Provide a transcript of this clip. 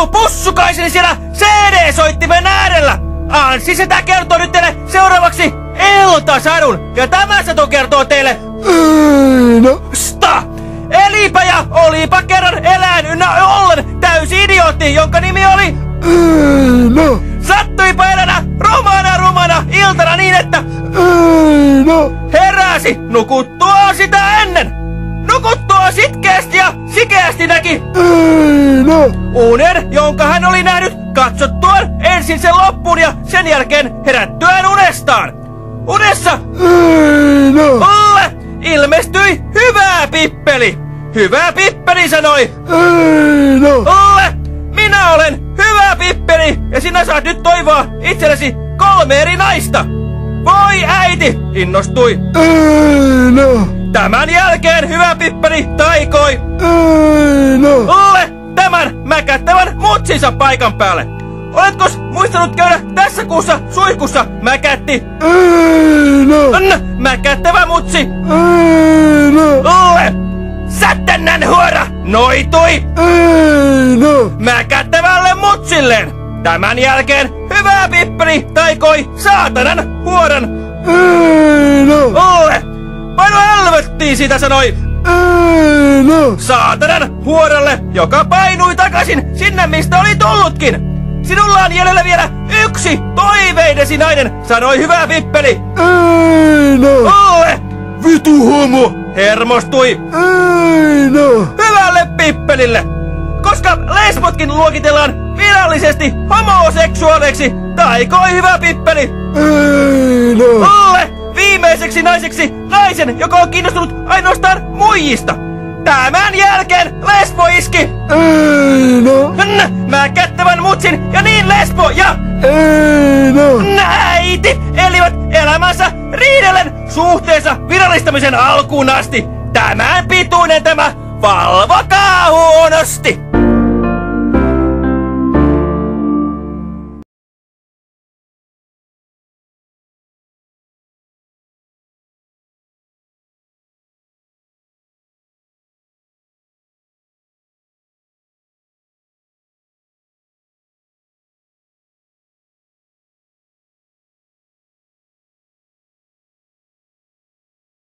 vittu pussukaiseni siellä CD-soittimen äärellä. Anssi Setä kertoo nyt teille seuraavaksi iltasadun. Ja tämä Satu kertoo teille sta. Elipä ja olipa kerran eläin ynnä ollen täysi idiootti, jonka nimi oli Sattuipa elänä rumana iltana niin, että heräsi nukuttua sitä ennen. Nukuttua sitkeästi ja sikeästi näki unen, jonka hän oli nähnyt katsottuaan ensin sen loppuun ja sen jälkeen herättyään unestaan. Unessa Olle ilmestyi Hyvä Pippeli. Hyvä Pippeli sanoi Olle, minä olen Hyvä Pippeli ja sinä saat nyt toivoa itsellesi 3 eri naista. Voi äiti, innostui. Tämän jälkeen Hyvä Pippeli taikoi Olle tämän mäkättävän mutsinsa paikan päälle. Oletkos muistanut käydä tässä kuussa suihkussa, mäkätti? Mäkättävä mutsi. Olle sättännän huora noitui mäkättävälle mutsilleen. Tämän jälkeen Hyvä Pippeli taikoi saatanan huoran Olle. Paino helvettiin, sitä sanoi saatanan huoralle, joka painui takaisin sinne, mistä oli tullutkin. Sinulla on jäljellä vielä 1 toiveidesi nainen, sanoi Hyvä Pippeli. Olle, vitu homo, hermostui Hyvälle Pippelille. Koska lesbotkin luokitellaan virallisesti homoseksuaaleiksi, taikoi Hyvä Pippeli Olle viimeiseksi naiseksi naisen, joka on kiinnostunut ainoastaan muijista. Tämän jälkeen lesbo iski mäkättävän mutsin ja niin lesbo ja äiti elivät elämänsä riidellen suhteessa virallistamisen alkuun asti. Tämän pituinen tämä, valvokaa huonosti.